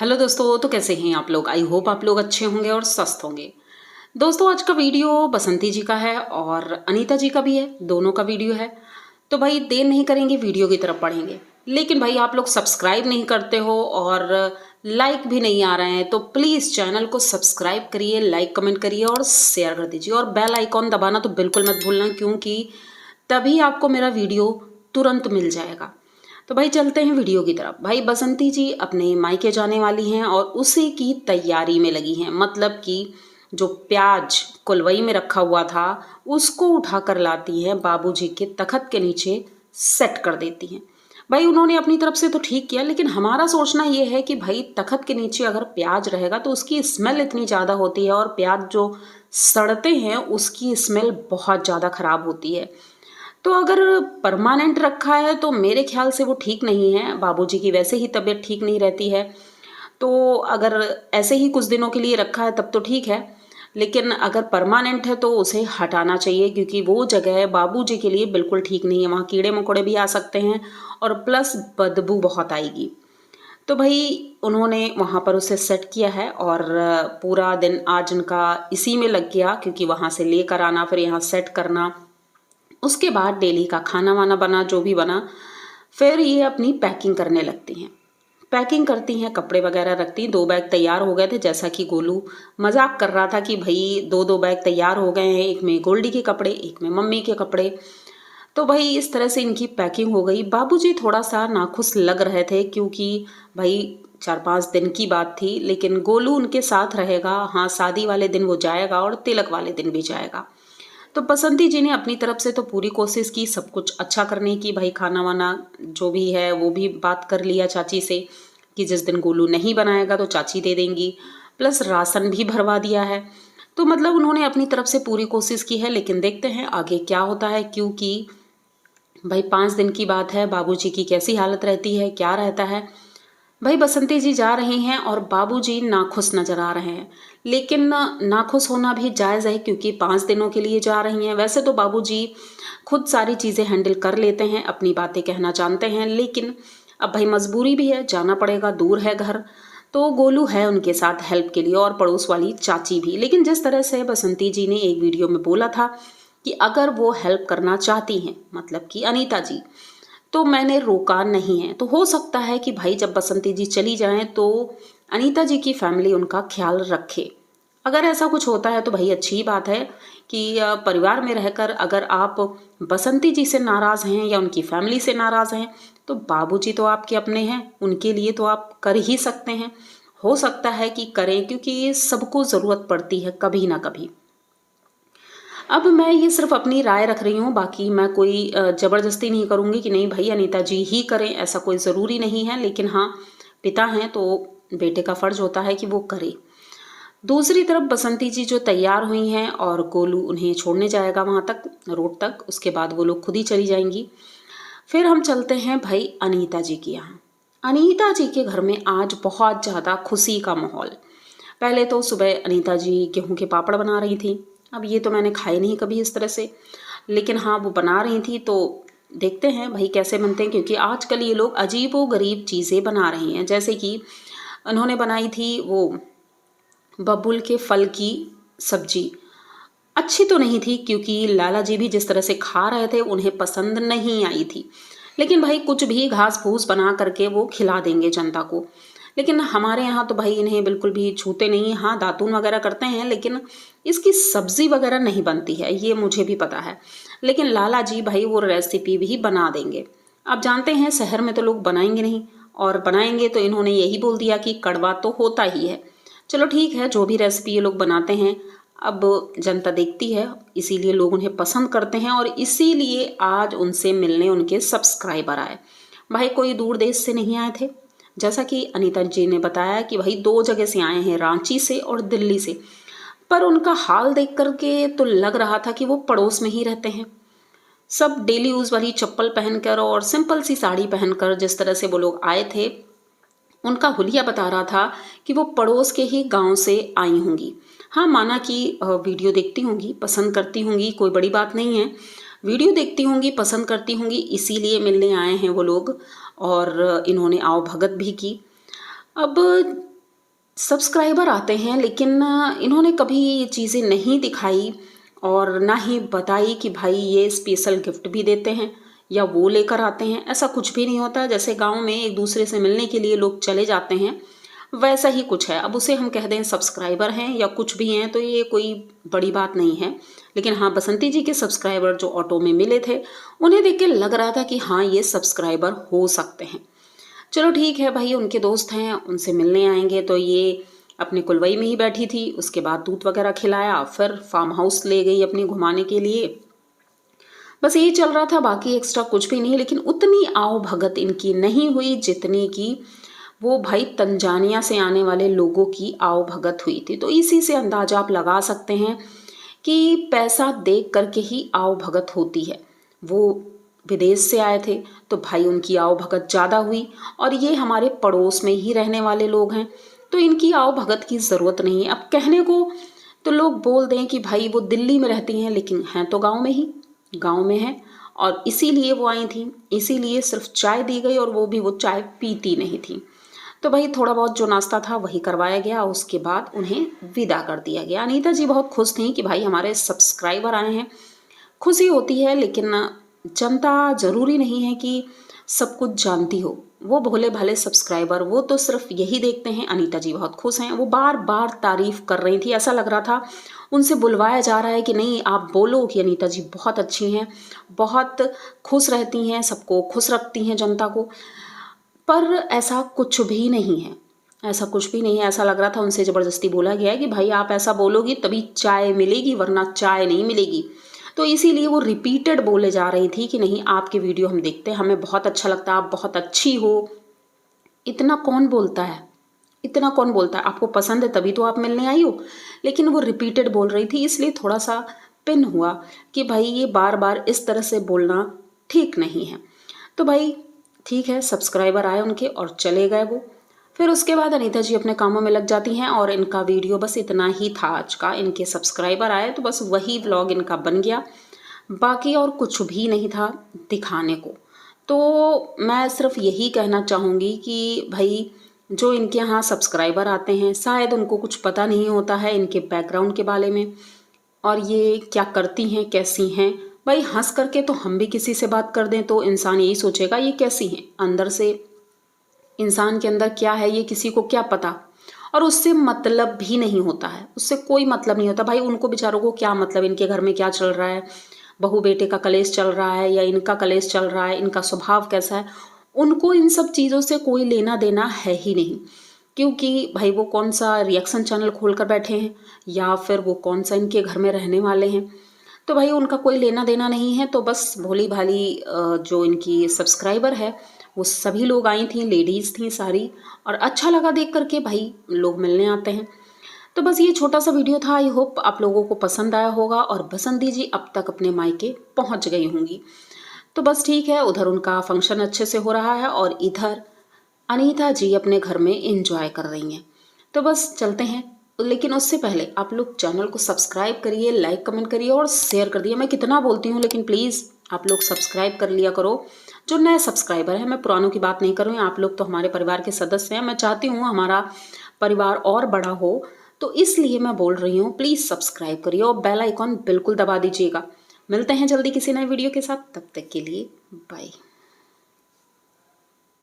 Hello दोस्तों, तो कैसे हैं आप लोग। आई होप आप लोग अच्छे होंगे और स्वस्थ होंगे। दोस्तों, आज का वीडियो बसंती जी का है और अनीता जी का भी है, दोनों का वीडियो है। तो भाई देर नहीं करेंगे, वीडियो की तरफ बढ़ेंगे। लेकिन भाई आप लोग सब्सक्राइब नहीं करते हो और लाइक भी नहीं आ रहे हैं, तो प्लीज़ चैनल को सब्सक्राइब करिए, लाइक कमेंट करिए और शेयर कर दीजिए। और बेल आइकॉन दबाना तो बिल्कुल मत भूलना, क्योंकि तभी आपको मेरा वीडियो तुरंत मिल जाएगा। तो भाई चलते हैं वीडियो की तरफ। भाई बसंती जी अपने मायके जाने वाली हैं और उसी की तैयारी में लगी हैं। मतलब कि जो प्याज कुलवई में रखा हुआ था उसको उठा कर लाती हैं, बाबूजी के तखत के नीचे सेट कर देती हैं। भाई उन्होंने अपनी तरफ से तो ठीक किया, लेकिन हमारा सोचना ये है कि भाई तखत के नीचे अगर प्याज रहेगा तो उसकी स्मेल इतनी ज़्यादा होती है, और प्याज जो सड़ते हैं उसकी स्मेल बहुत ज़्यादा खराब होती है। तो अगर परमानेंट रखा है तो मेरे ख्याल से वो ठीक नहीं है। बाबूजी की वैसे ही तबीयत ठीक नहीं रहती है, तो अगर ऐसे ही कुछ दिनों के लिए रखा है तब तो ठीक है, लेकिन अगर परमानेंट है तो उसे हटाना चाहिए, क्योंकि वो जगह बाबूजी के लिए बिल्कुल ठीक नहीं है। वहाँ कीड़े मकोड़े भी आ सकते हैं और प्लस बदबू बहुत आएगी। तो भाई उन्होंने वहाँ पर उसे सेट किया है और पूरा दिन आज उनका इसी में लग गया, क्योंकि वहाँ से लेकर आना फिर यहाँ सेट करना, उसके बाद डेली का खाना वाना बना, जो भी बना, फिर ये अपनी पैकिंग करने लगती हैं। पैकिंग करती हैं, कपड़े वगैरह रखती हैं। 2 बैग तैयार हो गए थे, जैसा कि गोलू मजाक कर रहा था कि भाई 2-2 बैग तैयार हो गए हैं, एक में गोल्डी के कपड़े, एक में मम्मी के कपड़े। तो भाई इस तरह से इनकी पैकिंग हो गई। बाबूजी थोड़ा सा नाखुश लग रहे थे, क्योंकि भाई 4-5 दिन की बात थी, लेकिन गोलू उनके साथ रहेगा। हाँ, शादी वाले दिन वो जाएगा और तिलक वाले दिन भी जाएगा। तो बसंती जी ने अपनी तरफ से तो पूरी कोशिश की सब कुछ अच्छा करने की। भाई खाना वाना जो भी है वो भी बात कर लिया चाची से कि जिस दिन गोलू नहीं बनाएगा तो चाची दे देंगी, प्लस राशन भी भरवा दिया है। तो मतलब उन्होंने अपनी तरफ से पूरी कोशिश की है, लेकिन देखते हैं आगे क्या होता है, क्योंकि भाई 5 दिन की बात है। बाबूजी की कैसी हालत रहती है, क्या रहता है। भाई बसंती जी जा रही हैं और बाबूजी नाखुश नजर आ रहे हैं, लेकिन नाखुश होना भी जायज़ है, क्योंकि 5 दिनों के लिए जा रही हैं। वैसे तो बाबूजी खुद सारी चीज़ें हैंडल कर लेते हैं, अपनी बातें कहना जानते हैं, लेकिन अब भाई मजबूरी भी है, जाना पड़ेगा, दूर है घर। तो गोलू है उनके साथ हेल्प के लिए और पड़ोस वाली चाची भी। लेकिन जिस तरह से बसंती जी ने एक वीडियो में बोला था कि अगर वो हेल्प करना चाहती हैं, मतलब कि अनीता जी, तो मैंने रोका नहीं है। तो हो सकता है कि भाई जब बसंती जी चली जाएं तो अनीता जी की फैमिली उनका ख्याल रखे। अगर ऐसा कुछ होता है तो भाई अच्छी ही बात है कि परिवार में रहकर अगर आप बसंती जी से नाराज़ हैं या उनकी फैमिली से नाराज़ हैं, तो बाबूजी तो आपके अपने हैं, उनके लिए तो आप कर ही सकते हैं। हो सकता है कि करें, क्योंकि सबको ज़रूरत पड़ती है कभी ना कभी। अब मैं ये सिर्फ अपनी राय रख रही हूँ, बाकी मैं कोई ज़बरदस्ती नहीं करूँगी कि नहीं भाई अनीता जी ही करें, ऐसा कोई ज़रूरी नहीं है। लेकिन हाँ, पिता हैं तो बेटे का फ़र्ज़ होता है कि वो करे। दूसरी तरफ बसंती जी जो तैयार हुई हैं और गोलू उन्हें छोड़ने जाएगा वहाँ तक, रोड तक, उसके बाद वो लोग खुद ही चली जाएंगी। फिर हम चलते हैं भाई अनीता जी के यहाँ। अनीता जी के घर में आज बहुत ज़्यादा खुशी का माहौल। पहले तो सुबह अनीता जी गेहूं के पापड़ बना रही थी। अब ये तो मैंने खाए नहीं कभी इस तरह से, लेकिन हाँ वो बना रही थी, तो देखते हैं भाई कैसे बनते हैं, क्योंकि आजकल ये लोग अजीबो गरीब चीज़ें बना रही हैं। जैसे कि उन्होंने बनाई थी वो बबूल के फल की सब्जी। अच्छी तो नहीं थी, क्योंकि लाला जी भी जिस तरह से खा रहे थे उन्हें पसंद नहीं आई थी। लेकिन भाई कुछ भी घास फूस बना करके वो खिला देंगे जनता को। लेकिन हमारे यहाँ तो भाई इन्हें बिल्कुल भी छूते नहीं। हाँ, दातून वगैरह करते हैं, लेकिन इसकी सब्जी वगैरह नहीं बनती है, ये मुझे भी पता है। लेकिन लाला जी भाई वो रेसिपी भी बना देंगे। आप जानते हैं शहर में तो लोग बनाएंगे नहीं, और बनाएंगे तो इन्होंने यही बोल दिया कि कड़वा तो होता ही है। चलो ठीक है, जो भी रेसिपी ये लोग बनाते हैं अब जनता देखती है, इसीलिए लोग उन्हें पसंद करते हैं, और इसीलिए आज उनसे मिलने उनके सब्सक्राइबर आए। भाई कोई दूर देश से नहीं आए थे, जैसा कि अनीता जी ने बताया कि भाई 2 जगह से आए हैं, रांची से और दिल्ली से। पर उनका हाल देख करके तो लग रहा था कि वो पड़ोस में ही रहते हैं। सब डेली यूज वाली चप्पल पहनकर और सिंपल सी साड़ी पहनकर जिस तरह से वो लोग आए थे, उनका हुलिया बता रहा था कि वो पड़ोस के ही गांव से आई होंगी। हाँ, माना कि वीडियो देखती होंगी, पसंद करती होंगी, कोई बड़ी बात नहीं है। वीडियो देखती होंगी, पसंद करती होंगी, इसीलिए मिलने आए हैं वो लोग, और इन्होंने आओ भगत भी की। अब सब्सक्राइबर आते हैं, लेकिन इन्होंने कभी ये चीज़ें नहीं दिखाई और ना ही बताई कि भाई ये स्पेशल गिफ्ट भी देते हैं या वो लेकर आते हैं। ऐसा कुछ भी नहीं होता। जैसे गांव में एक दूसरे से मिलने के लिए लोग चले जाते हैं, वैसा ही कुछ है। अब उसे हम कह दें सब्सक्राइबर हैं या कुछ भी हैं तो ये कोई बड़ी बात नहीं है। लेकिन हाँ, बसंती जी के सब्सक्राइबर जो ऑटो में मिले थे, उन्हें देख के लग रहा था कि हाँ, ये सब्सक्राइबर हो सकते हैं। चलो ठीक है भाई, उनके दोस्त हैं, उनसे मिलने आएंगे। तो ये अपने कुलवई में ही बैठी थी। उसके बाद दूध वगैरह खिलाया, फिर फार्म हाउस ले गई अपनी घुमाने के लिए। बस यही चल रहा था, बाकी एक्स्ट्रा कुछ भी नहीं। लेकिन उतनी आओ भगत इनकी नहीं हुई जितनी की वो भाई तंजानिया से आने वाले लोगों की आओ भगत हुई थी। तो इसी से अंदाजा आप लगा सकते हैं कि पैसा देख करके ही आओ भगत होती है। वो विदेश से आए थे तो भाई उनकी आओ भगत ज़्यादा हुई, और ये हमारे पड़ोस में ही रहने वाले लोग हैं तो इनकी आओ भगत की ज़रूरत नहीं है। अब कहने को तो लोग बोल दें कि भाई वो दिल्ली में रहती हैं, लेकिन हैं तो गांव में ही, गांव में हैं। और इसीलिए वो आई थी, इसीलिए सिर्फ चाय दी गई, और वो भी वो चाय पीती नहीं थी। तो भाई थोड़ा बहुत जो नाश्ता था वही करवाया गया, उसके बाद उन्हें विदा कर दिया गया। अनीता जी बहुत खुश थी कि भाई हमारे सब्सक्राइबर आए हैं। खुशी होती है, लेकिन जनता ज़रूरी नहीं है कि सब कुछ जानती हो। वो भोले भाले सब्सक्राइबर, वो तो सिर्फ यही देखते हैं। अनीता जी बहुत खुश हैं, वो बार बार तारीफ कर रही थी। ऐसा लग रहा था उनसे बुलवाया जा रहा है कि नहीं, आप बोलो कि अनीता जी बहुत अच्छी हैं, बहुत खुश रहती हैं, सबको खुश रखती हैं, जनता को। पर ऐसा कुछ भी नहीं है, ऐसा कुछ भी नहीं है। ऐसा लग रहा था उनसे ज़बरदस्ती बोला गया है कि भाई आप ऐसा बोलोगी तभी चाय मिलेगी, वरना चाय नहीं मिलेगी। तो इसीलिए वो रिपीटेड बोले जा रही थी कि नहीं, आपके वीडियो हम देखते हैं, हमें बहुत अच्छा लगता है, आप बहुत अच्छी हो। इतना कौन बोलता है, इतना कौन बोलता है? आपको पसंद है तभी तो आप मिलने आई हो। लेकिन वो रिपीटेड बोल रही थी, इसलिए थोड़ा सा पिन हुआ कि भाई ये बार बार इस तरह से बोलना ठीक नहीं है। तो भाई ठीक है, सब्सक्राइबर आए उनके और चले गए वो। फिर उसके बाद अनीता जी अपने कामों में लग जाती हैं, और इनका वीडियो बस इतना ही था आज का। इनके सब्सक्राइबर आए तो बस वही व्लॉग इनका बन गया, बाकी और कुछ भी नहीं था दिखाने को। तो मैं सिर्फ यही कहना चाहूँगी कि भाई जो इनके यहाँ सब्सक्राइबर आते हैं, शायद उनको कुछ पता नहीं होता है इनके बैकग्राउंड के बारे में, और ये क्या करती हैं, कैसी हैं। भाई हंस करके तो हम भी किसी से बात कर दें तो इंसान यही सोचेगा ये कैसी हैं, अंदर से इंसान के अंदर क्या है ये किसी को क्या पता। और उससे मतलब भी नहीं होता है, उससे कोई मतलब नहीं होता। भाई उनको बेचारों को क्या मतलब इनके घर में क्या चल रहा है, बहू बेटे का कलेश चल रहा है या इनका कलेश चल रहा है, इनका स्वभाव कैसा है, उनको इन सब चीज़ों से कोई लेना देना है ही नहीं। क्योंकि भाई वो कौन सा रिएक्शन चैनल खोल कर बैठे हैं या फिर वो कौन सा इनके घर में रहने वाले हैं, तो भाई उनका कोई लेना देना नहीं है। तो बस भोली भाली जो इनकी सब्सक्राइबर है वो सभी लोग आई थी, लेडीज़ थी सारी, और अच्छा लगा देख करके, भाई लोग मिलने आते हैं। तो बस ये छोटा सा वीडियो था। आई होप आप लोगों को पसंद आया होगा, और बसंती जी अब तक अपने मायके पहुंच गई होंगी। तो बस ठीक है, उधर उनका फंक्शन अच्छे से हो रहा है और इधर अनीता जी अपने घर में एंजॉय कर रही हैं। तो बस चलते हैं, लेकिन उससे पहले आप लोग चैनल को सब्सक्राइब करिए, लाइक कमेंट करिए और शेयर कर दिए। मैं कितना बोलती हूँ, लेकिन प्लीज़ आप लोग सब्सक्राइब कर लिया करो। जो नए सब्सक्राइबर हैं, मैं पुरानों की बात नहीं कर रही हूँ, आप लोग तो हमारे परिवार के सदस्य हैं। मैं चाहती हूँ हमारा परिवार और बड़ा हो, तो इसलिए मैं बोल रही हूँ प्लीज़ सब्सक्राइब करिए और बेल आइकॉन बिल्कुल दबा दीजिएगा। मिलते हैं जल्दी किसी नए वीडियो के साथ, तब तक के लिए बाय।